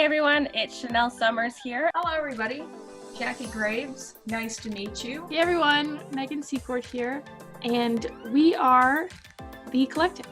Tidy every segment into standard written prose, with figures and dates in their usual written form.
everyone, it's Chanel Summers here. Hello everybody, Jackie Graves, nice to meet you. Hey everyone, Megan Secord here, and we are The Collective.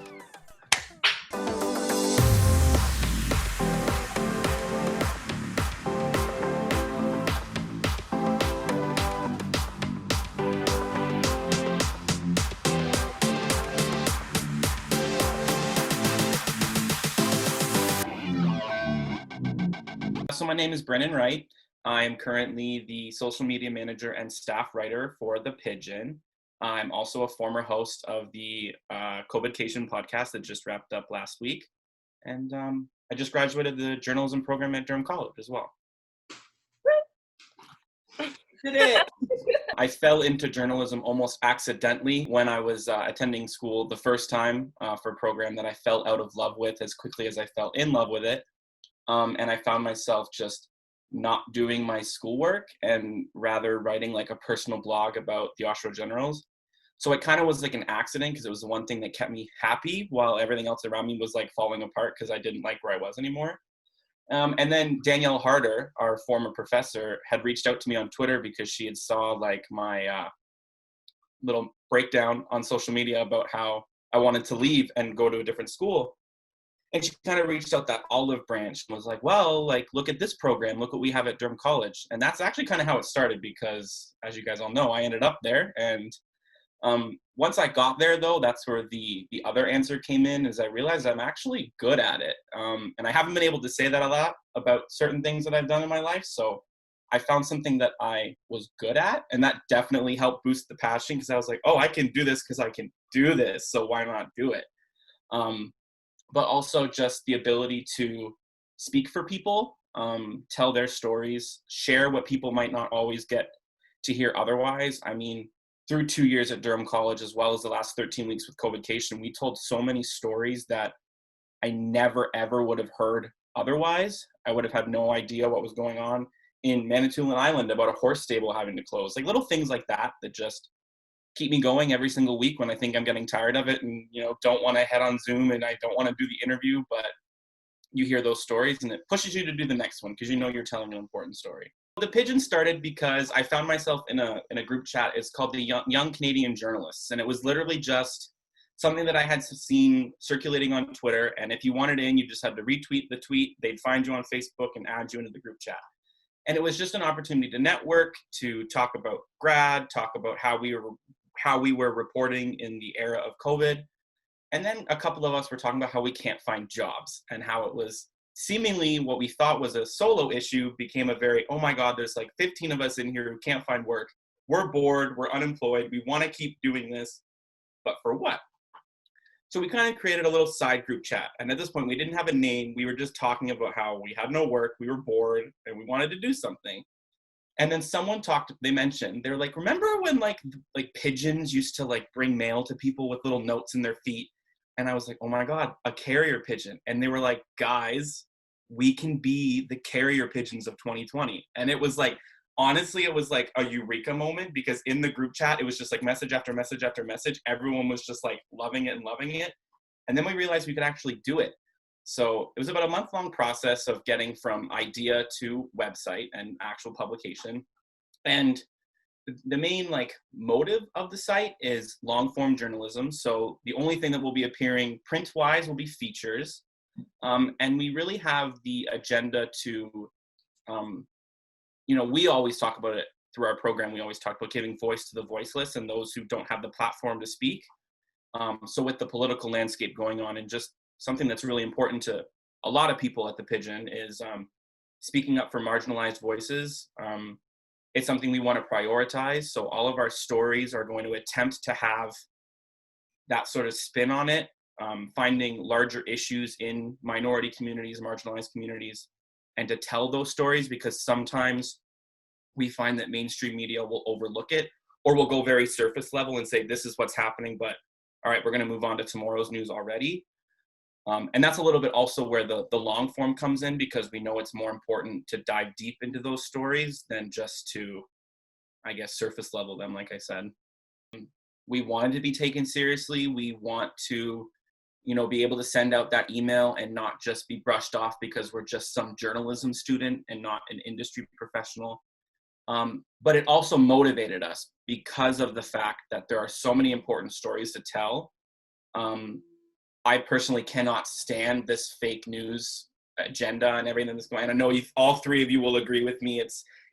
So my name is Brennan Wright. I'm currently the social media manager and staff writer for the Pigeon. I'm also a former host of the COVIDcation podcast that just wrapped up last week. And I just graduated the journalism program at Durham College as well. Did it! I fell into journalism almost accidentally when I was attending school the first time for a program that I fell out of love with as quickly as I fell in love with it. And I found myself just not doing my schoolwork and rather writing like a personal blog about the Oshawa Generals. So it kind of was like an accident because it was the one thing that kept me happy while everything else around me was like falling apart because I didn't like where I was anymore. And then Danielle Harder, our former professor, had reached out to me on Twitter because she had saw like my little breakdown on social media about how I wanted to leave and go to a different school. And she kind of reached out that olive branch and was like, well, like, look at this program. Look what we have at Durham College. And that's actually kind of how it started because, as you guys all know, I ended up there. And once I got there, though, that's where the other answer came in, is I realized I'm actually good at it. And I haven't been able to say that a lot about certain things that I've done in my life. So I found something that I was good at. And that definitely helped boost the passion because I was like, oh, I can do this because I can do this. So why not do it? But also just the ability to speak for people, tell their stories, share what people might not always get to hear otherwise. I mean, through 2 years at Durham College, as well as the last 13 weeks with COVIDcation, we told so many stories that I never, ever would have heard otherwise. I would have had no idea what was going on in Manitoulin Island about a horse stable having to close. Like little things like that that just keep me going every single week when I think I'm getting tired of it and, you know, don't want to head on Zoom and I don't want to do the interview, but you hear those stories and it pushes you to do the next one because you know you're telling an important story. The Pigeon started because I found myself in a group chat. It's called the Young Canadian Journalists, and it was literally just something that I had seen circulating on Twitter, and if you wanted in, you just had to retweet the tweet. They'd find you on Facebook and add you into the group chat. And it was just an opportunity to network, to talk about grad, talk about how we were reporting in the era of COVID. And then a couple of us were talking about how we can't find jobs and how it was seemingly what we thought was a solo issue became a very, oh my God, there's like 15 of us in here who can't find work. We're bored, we're unemployed, we want to keep doing this, but for what? So we kind of created a little side group chat. And at this point, we didn't have a name. We were just talking about how we had no work, we were bored, and we wanted to do something. And then someone they mentioned, they're like, remember when like pigeons used to like bring mail to people with little notes in their feet? And I was like, oh my God, a carrier pigeon. And they were like, guys, we can be the carrier pigeons of 2020. And it was like, honestly, it was like a eureka moment because in the group chat, it was just like message after message after message. Everyone was just like loving it and loving it. And then we realized we could actually do it. So it was about a month-long process of getting from idea to website and actual publication. And the main like motive of the site is long-form journalism. So the only thing that will be appearing print-wise will be features. And we really have the agenda to, we always talk about it through our program. We always talk about giving voice to the voiceless and those who don't have the platform to speak. So with the political landscape going on and just something that's really important to a lot of people at the Pigeon is speaking up for marginalized voices. It's something we want to prioritize. So all of our stories are going to attempt to have that sort of spin on it, finding larger issues in minority communities, marginalized communities, and to tell those stories because sometimes we find that mainstream media will overlook it or will go very surface level and say, this is what's happening, but all right, we're going to move on to tomorrow's news already. And that's a little bit also where the long form comes in because we know it's more important to dive deep into those stories than just to, I guess, surface level them, like I said. We wanted to be taken seriously. We want to, be able to send out that email and not just be brushed off because we're just some journalism student and not an industry professional. But it also motivated us because of the fact that there are so many important stories to tell. I personally cannot stand this fake news agenda and everything that's going on. I know all three of you will agree with me.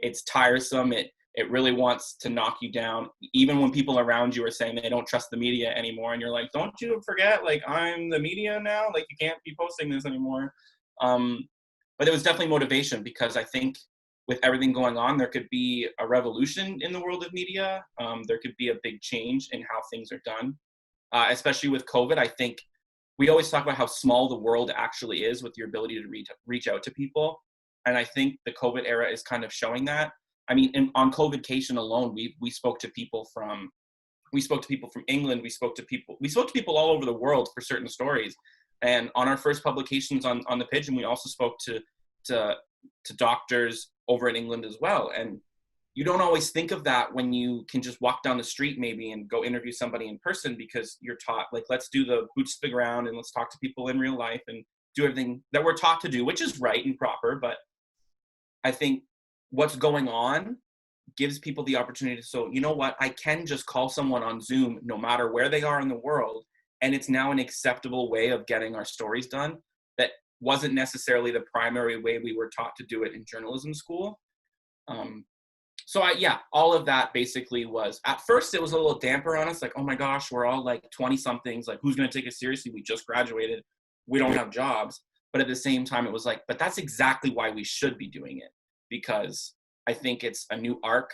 It's tiresome. It really wants to knock you down. Even when people around you are saying they don't trust the media anymore, and you're like, don't you forget, like, I'm the media now. Like, you can't be posting this anymore. But it was definitely motivation, because I think with everything going on, there could be a revolution in the world of media. There could be a big change in how things are done, especially with COVID. I think we always talk about how small the world actually is with your ability to reach out to people. And I think the COVID era is kind of showing that. I mean, on COVIDcation alone, we spoke to people from England. We spoke to people all over the world for certain stories. And on our first publications on the Pigeon, we also spoke to doctors over in England as well. And you don't always think of that when you can just walk down the street maybe and go interview somebody in person, because you're taught, like, let's do the boots to the ground and let's talk to people in real life and do everything that we're taught to do, which is right and proper. But I think what's going on gives people the opportunity to, so, you know what, I can just call someone on Zoom no matter where they are in the world. And it's now an acceptable way of getting our stories done that wasn't necessarily the primary way we were taught to do it in journalism school. So all of that basically was, at first it was a little damper on us, like, oh my gosh, we're all like 20 somethings, like, who's going to take us seriously? We just graduated, we don't have jobs. But at the same time, it was like, but that's exactly why we should be doing it, because I think it's a new arc.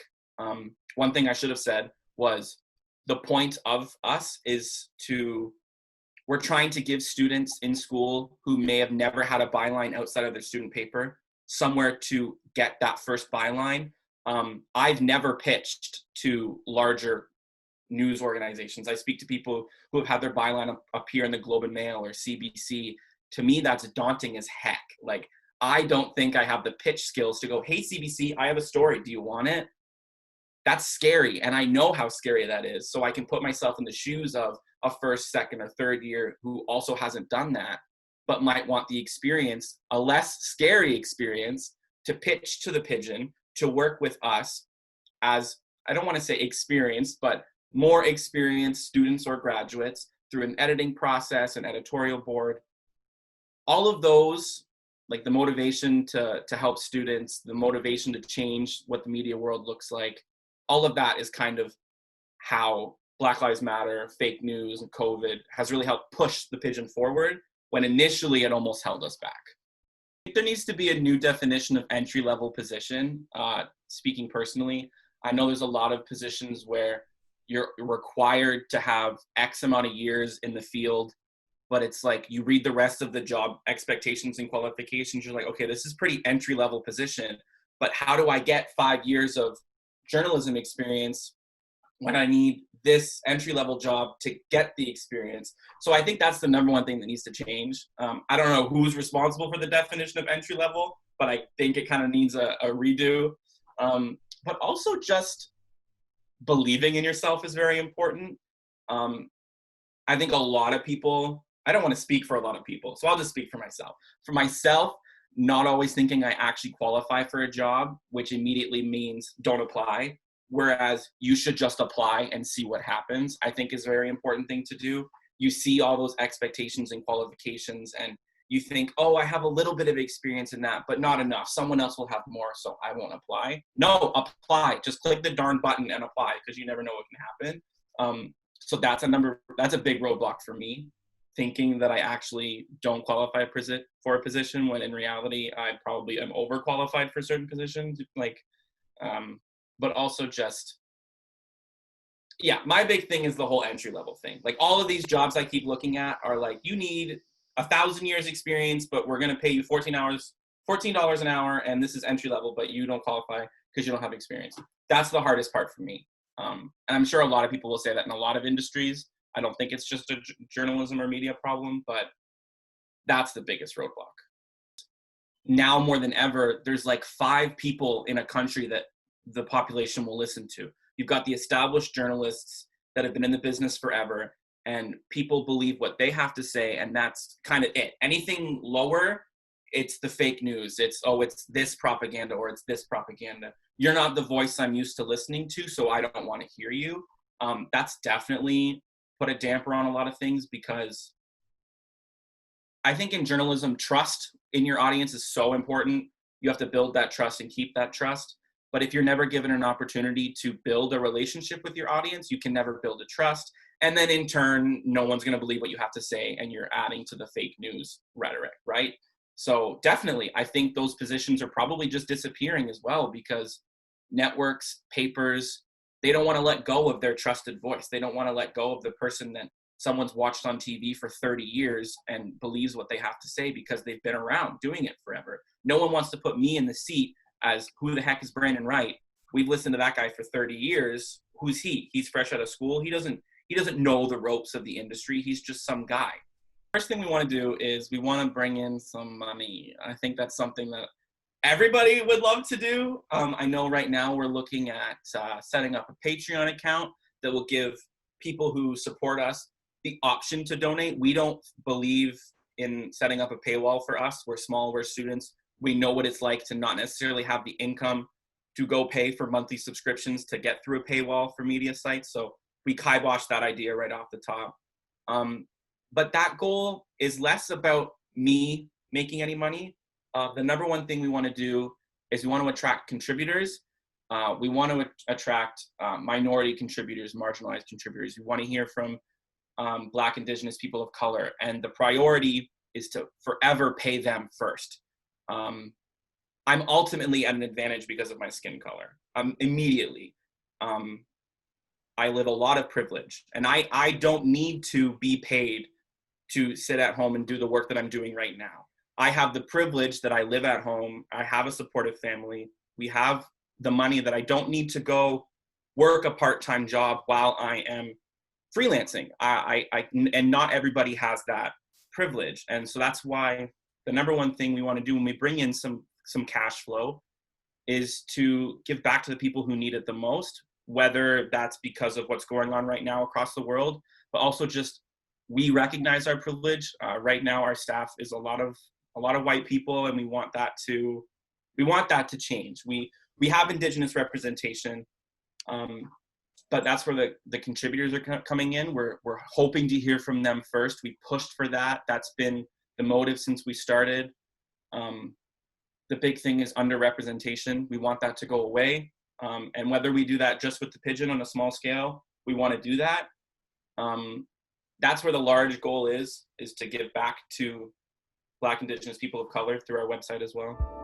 One thing I should have said was, the point of us is we're trying to give students in school who may have never had a byline outside of their student paper somewhere to get that first byline. I've never pitched to larger news organizations. I speak to people who have had their byline appear in the Globe and Mail or CBC. To me, that's daunting as heck. Like, I don't think I have the pitch skills to go, hey, CBC, I have a story. Do you want it? That's scary. And I know how scary that is. So I can put myself in the shoes of a first, second, or third year who also hasn't done that, but might want the experience, a less scary experience, to pitch to the Pigeon, to work with us as, I don't want to say experienced, but more experienced students or graduates through an editing process, an editorial board. All of those, like the motivation to help students, the motivation to change what the media world looks like, all of that is kind of how Black Lives Matter, fake news, and COVID has really helped push the Pigeon forward, when initially it almost held us back. I think there needs to be a new definition of entry-level position. Speaking personally, I know there's a lot of positions where you're required to have X amount of years in the field, but it's like you read the rest of the job expectations and qualifications, you're like, okay, this is pretty entry-level position, but how do I get 5 years of journalism experience when I need this entry-level job to get the experience? So I think that's the number one thing that needs to change. I don't know who's responsible for the definition of entry-level, but I think it kind of needs a redo. But also just believing in yourself is very important. I think a lot of people, I don't want to speak for a lot of people, so I'll just speak for myself. For myself, not always thinking I actually qualify for a job, which immediately means don't apply. Whereas you should just apply and see what happens, I think is a very important thing to do. You see all those expectations and qualifications and you think, oh, I have a little bit of experience in that, but not enough. Someone else will have more, so I won't apply. No, apply. Just click the darn button and apply, because you never know what can happen. So that's a big roadblock for me, thinking that I actually don't qualify for a position when in reality I probably am overqualified for certain positions. But also just, my big thing is the whole entry level thing. Like, all of these jobs I keep looking at are like, you need 1,000 years experience, but we're going to pay you $14 an hour, and this is entry level, but you don't qualify because you don't have experience. That's the hardest part for me. And I'm sure a lot of people will say that in a lot of industries. I don't think it's just a journalism or media problem, but that's the biggest roadblock. Now more than ever, there's like 5 people in a country that the population will listen to. You've got the established journalists that have been in the business forever. and people believe what they have to say, and that's kind of it. Anything lower, it's the fake news. It's this propaganda or it's this propaganda. You're not the voice I'm used to listening to, so I don't want to hear you. That's definitely put a damper on a lot of things, because I think in journalism, trust in your audience is so important. You have to build that trust and keep that trust. But if you're never given an opportunity to build a relationship with your audience, you can never build a trust. And then in turn, no one's going to believe what you have to say, and you're adding to the fake news rhetoric, right? So definitely, I think those positions are probably just disappearing as well, because networks, papers, they don't want to let go of their trusted voice. They don't want to let go of the person that someone's watched on TV for 30 years and believes what they have to say because they've been around doing it forever. No one wants to put me in the seat as, who the heck is Brandon Wright? We've listened to that guy for 30 years. Who's he? He's fresh out of school. He doesn't know the ropes of the industry. He's just some guy. First thing we want to do is we want to bring in some money. I think that's something that everybody would love to do. I know right now we're looking at setting up a Patreon account that will give people who support us the option to donate. We don't believe in setting up a paywall for us. We're small, we're students. We know what it's like to not necessarily have the income to go pay for monthly subscriptions to get through a paywall for media sites. So we kibosh that idea right off the top. But that goal is less about me making any money. The number one thing we want to do is we want to attract contributors. We want to attract minority contributors, marginalized contributors. We want to hear from Black, Indigenous, people of color. And the priority is to forever pay them first. I'm ultimately at an advantage because of my skin color. Immediately. I live a lot of privilege, and I don't need to be paid to sit at home and do the work that I'm doing right now. I have the privilege that I live at home. I have a supportive family. We have the money that I don't need to go work a part-time job while I am freelancing. And not everybody has that privilege. And so that's why the number one thing we want to do when we bring in some cash flow is to give back to the people who need it the most, whether that's because of what's going on right now across the world, but also just we recognize our privilege. Right now, our staff is a lot of white people, and we want that to change. We have Indigenous representation, but that's where the contributors are coming in. We're hoping to hear from them first. We pushed for that. That's been the motive since we started. The big thing is underrepresentation. We want that to go away. And whether we do that just with the Pigeon on a small scale, we want to do that. That's where the large goal is to give back to Black, Indigenous, people of color through our website as well.